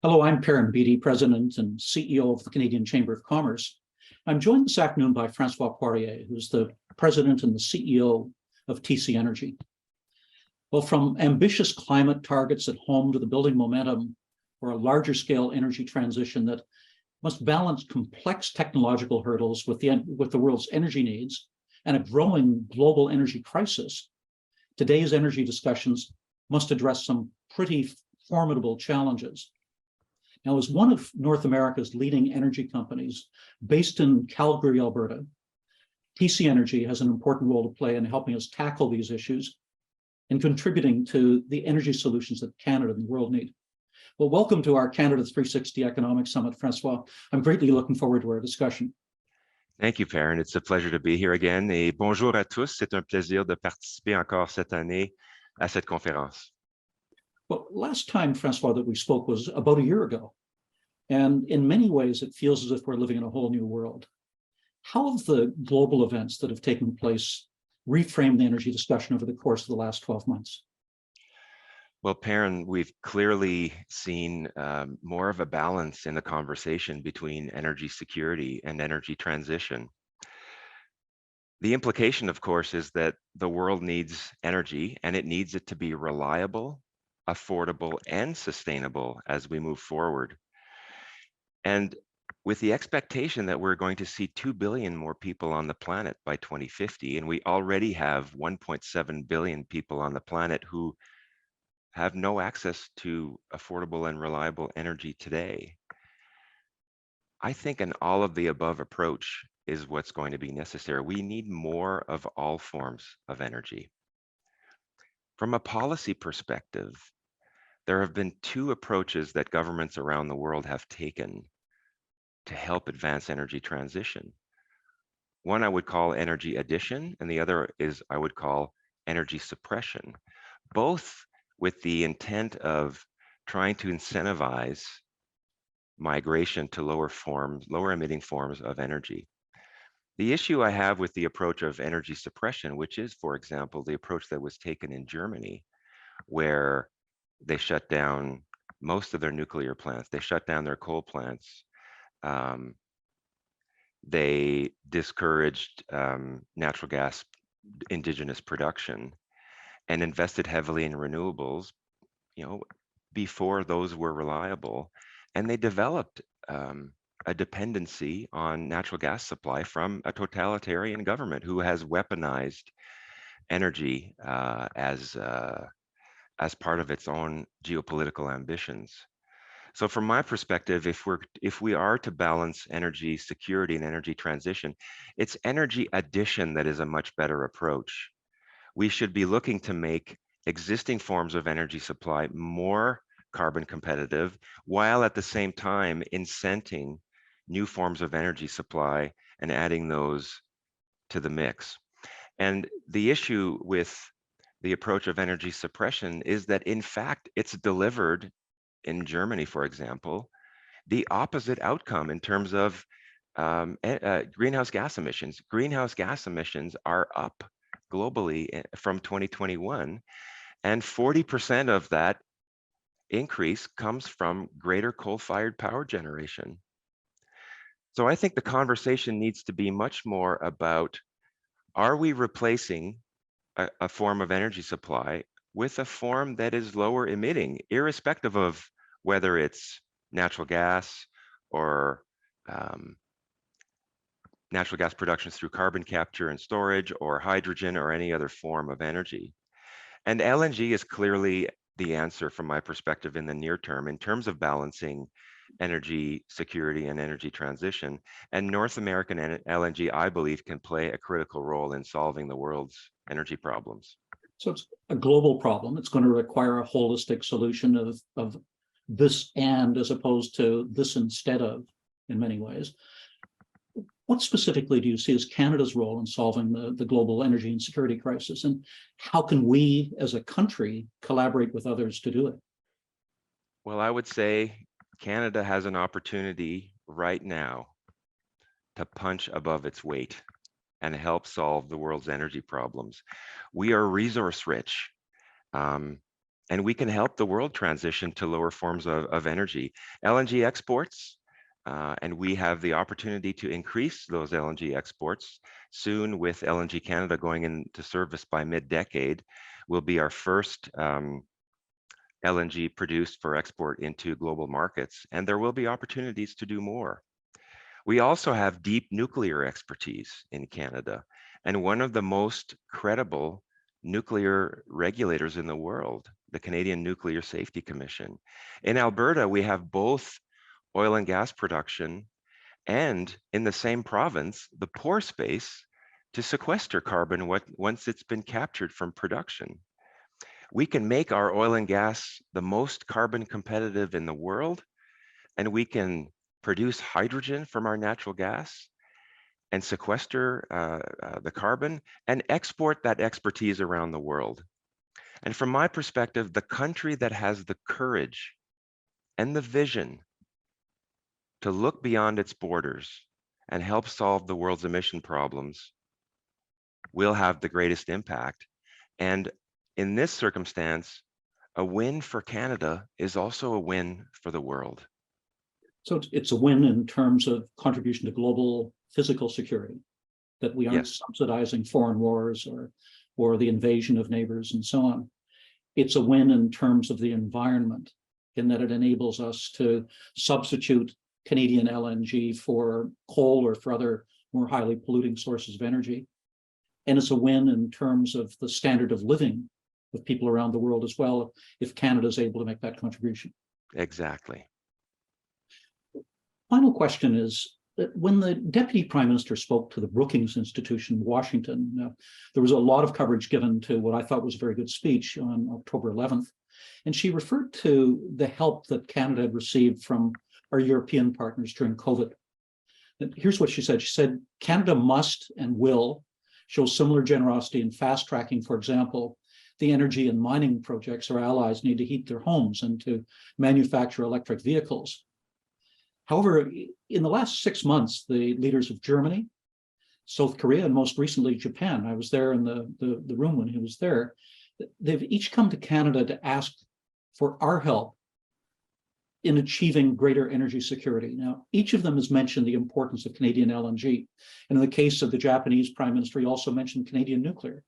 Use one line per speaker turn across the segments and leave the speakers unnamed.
Hello, I'm Perrin Beatty, President and CEO of the Canadian Chamber of Commerce. I'm joined this afternoon by Francois Poirier, who's the President and the CEO of TC Energy. Well, from ambitious climate targets at home to the building momentum for a larger scale energy transition that must balance complex technological hurdles with the world's energy needs and a growing global energy crisis, today's energy discussions must address some pretty formidable challenges. Now, as one of North America's leading energy companies based in Calgary, Alberta, TC Energy has an important role to play in helping us tackle these issues and contributing to the energy solutions that Canada and the world need. Well, welcome to our Canada 360 Economic Summit, Francois. I'm greatly looking forward to our discussion.
Thank you, Perrin. It's a pleasure to be here again. Et bonjour à tous. C'est un plaisir de participer encore cette année à cette conférence.
Well, last time, Francois, that we spoke was about a year ago. And in many ways, it feels as if we're living in a whole new world. How have the global events that have taken place reframed the energy discussion over the course of the last 12 months?
Well, Perrin, we've clearly seen more of a balance in the conversation between energy security and energy transition. The implication, of course, is that the world needs energy and it needs it to be reliable, affordable, and sustainable as we move forward. And with the expectation that we're going to see 2 billion more people on the planet by 2050, and we already have 1.7 billion people on the planet who have no access to affordable and reliable energy today, I think an all of the above approach is what's going to be necessary. We need more of all forms of energy. From a policy perspective, there have been two approaches that governments around the world have taken to help advance energy transition. One I would call energy addition, and the other is I would call energy suppression, both with the intent of trying to incentivize migration to lower emitting forms of energy. The issue I have with the approach of energy suppression, which is, for example, the approach that was taken in Germany, where they shut down most of their nuclear plants, they shut down their coal plants, they discouraged natural gas indigenous production and invested heavily in renewables, before those were reliable. And they developed a dependency on natural gas supply from a totalitarian government who has weaponized energy as part of its own geopolitical ambitions. So from my perspective, if we are to balance energy security and energy transition, it's energy addition that is a much better approach. We should be looking to make existing forms of energy supply more carbon competitive, while at the same time incenting new forms of energy supply and adding those to the mix. And the issue with the approach of energy suppression is that, in fact, it's delivered in Germany, for example, the opposite outcome in terms of greenhouse gas emissions. Greenhouse gas emissions are up globally from 2021, and 40% of that increase comes from greater coal-fired power generation. So I think the conversation needs to be much more about, are we replacing a form of energy supply with a form that is lower emitting, irrespective of whether it's natural gas or natural gas production through carbon capture and storage, or hydrogen, or any other form of energy. And LNG is clearly the answer from my perspective in the near term in terms of balancing energy security and energy transition. And North American LNG, I believe, can play a critical role in solving the world's energy problems.
So it's a global problem. It's going to require a holistic solution of this and as opposed to this instead of, in many ways. What specifically do you see as Canada's role in solving the global energy and security crisis? And how can we as a country collaborate with others to do it?
Well, I would say Canada has an opportunity right now to punch above its weight and help solve the world's energy problems. We are resource rich. and we can help the world transition to lower forms of energy. LNG exports, and we have the opportunity to increase those LNG exports soon with LNG Canada going into service by mid-decade, will be our first LNG produced for export into global markets, and there will be opportunities to do more. We also have deep nuclear expertise in Canada, and one of the most credible nuclear regulators in the world, the Canadian Nuclear Safety Commission. In Alberta, we have both oil and gas production and in the same province, the pore space to sequester carbon once it's been captured from production. We can make our oil and gas the most carbon competitive in the world, and we can produce hydrogen from our natural gas and sequester the carbon and export that expertise around the world. And from my perspective, the country that has the courage and the vision to look beyond its borders and help solve the world's emission problems will have the greatest impact. And in this circumstance, a win for Canada is also a win for the world.
So it's a win in terms of contribution to global physical security, that we aren't subsidizing foreign wars or the invasion of neighbors and so on. It's a win in terms of the environment, in that it enables us to substitute Canadian LNG for coal or for other more highly polluting sources of energy. And it's a win in terms of the standard of living of people around the world as well, if Canada is able to make that contribution.
Exactly.
Final question is, that when the Deputy Prime Minister spoke to the Brookings Institution in Washington, there was a lot of coverage given to what I thought was a very good speech on October 11th. And she referred to the help that Canada had received from our European partners during COVID. And here's what she said. She said, Canada must and will show similar generosity in fast tracking, for example, the energy and mining projects our allies need to heat their homes and to manufacture electric vehicles. However, in the last 6 months, the leaders of Germany, South Korea, and most recently Japan, I was there in the room when he was there, they've each come to Canada to ask for our help in achieving greater energy security. Now, each of them has mentioned the importance of Canadian LNG. And in the case of the Japanese Prime Minister, he also mentioned Canadian nuclear.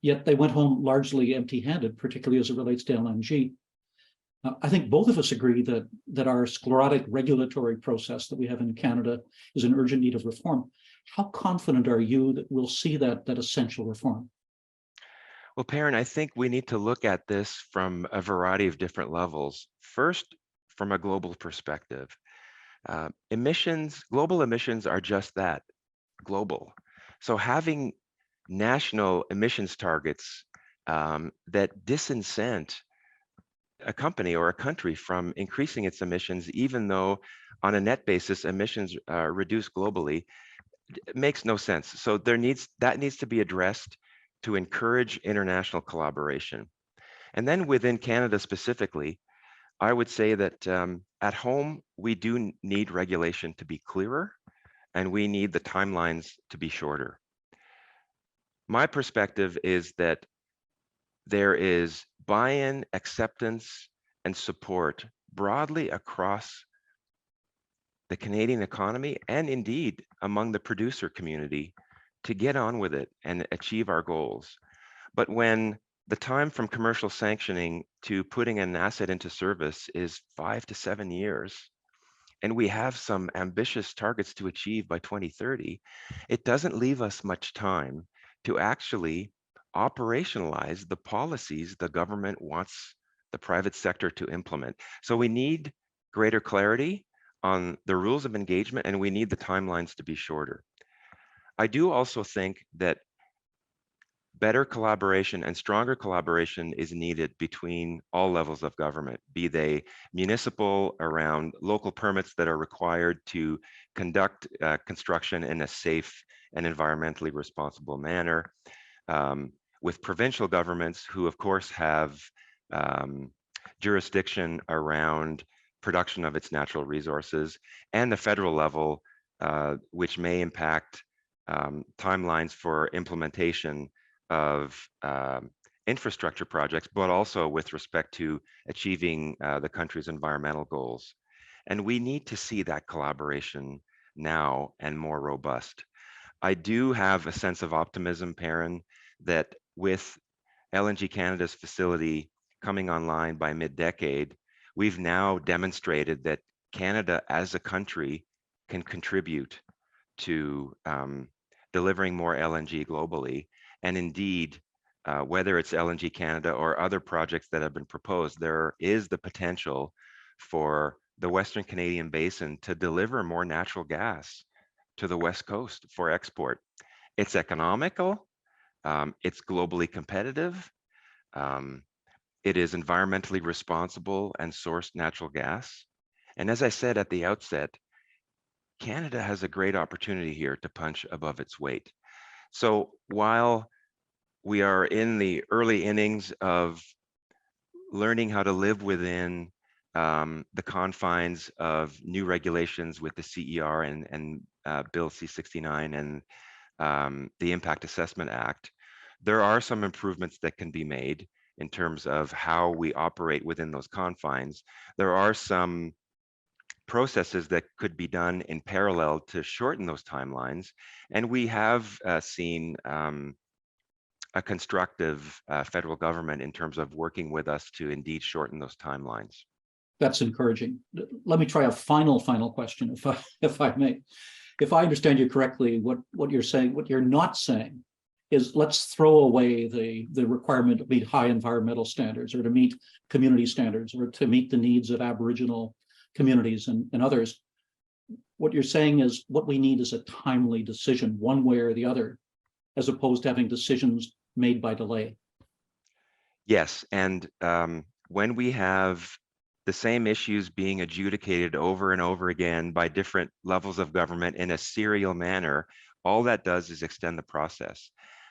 Yet they went home largely empty-handed, particularly as it relates to LNG. I think both of us agree that our sclerotic regulatory process that we have in Canada is in urgent need of reform. How confident are you that we'll see that essential reform?
Well, Perrin, I think we need to look at this from a variety of different levels. First, from a global perspective. Global emissions are just that, global. So having national emissions targets that disincent a company or a country from increasing its emissions, even though on a net basis emissions reduce globally, makes no sense. So that needs to be addressed to encourage international collaboration. And then within Canada specifically, I would say that at home, we do need regulation to be clearer, and we need the timelines to be shorter. My perspective is that there is buy-in, acceptance, and support broadly across the Canadian economy and indeed among the producer community to get on with it and achieve our goals. But when the time from commercial sanctioning to putting an asset into service is 5 to 7 years, and we have some ambitious targets to achieve by 2030, it doesn't leave us much time to actually operationalize the policies the government wants the private sector to implement. So we need greater clarity on the rules of engagement, and we need the timelines to be shorter. I do also think that better collaboration and stronger collaboration is needed between all levels of government, be they municipal around local permits that are required to conduct construction in a safe and environmentally responsible manner, with provincial governments who of course have jurisdiction around production of its natural resources, and the federal level, which may impact timelines for implementation of infrastructure projects, but also with respect to achieving the country's environmental goals. And we need to see that collaboration now and more robust. I do have a sense of optimism, Perrin, that with LNG Canada's facility coming online by mid-decade, we've now demonstrated that Canada as a country can contribute to delivering more LNG globally. And indeed, whether it's LNG Canada or other projects that have been proposed, there is the potential for the Western Canadian Basin to deliver more natural gas to the West Coast for export. It's economical, it's globally competitive, it is environmentally responsible and sourced natural gas. And as I said at the outset, Canada has a great opportunity here to punch above its weight. So while we are in the early innings of learning how to live within the confines of new regulations with the CER and Bill C-69 and the Impact Assessment Act, there are some improvements that can be made in terms of how we operate within those confines. There are some processes that could be done in parallel to shorten those timelines. And we have seen a constructive federal government in terms of working with us to indeed shorten those timelines.
That's encouraging. Let me try a final question, if I may. If I understand you correctly, what you're saying, what you're not saying is let's throw away the requirement to meet high environmental standards or to meet community standards or to meet the needs of Aboriginal communities and others. What you're saying is what we need is a timely decision one way or the other, as opposed to having decisions made by delay.
Yes, and when we have the same issues being adjudicated over and over again by different levels of government in a serial manner, all that does is extend the process.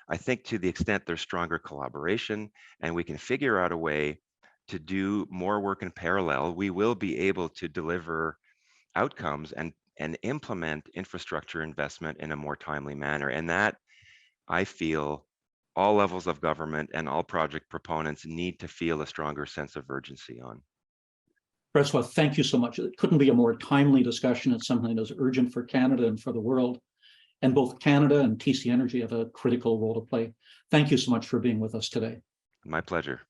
I think to the extent there's stronger collaboration and we can figure out a way to do more work in parallel, we will be able to deliver outcomes and implement infrastructure investment in a more timely manner. And that, I feel, all levels of government and all project proponents need to feel a stronger sense of urgency on.
Francois, thank you so much. It couldn't be a more timely discussion. It's something that's urgent for Canada and for the world. And both Canada and TC Energy have a critical role to play. Thank you so much for being with us today.
My pleasure.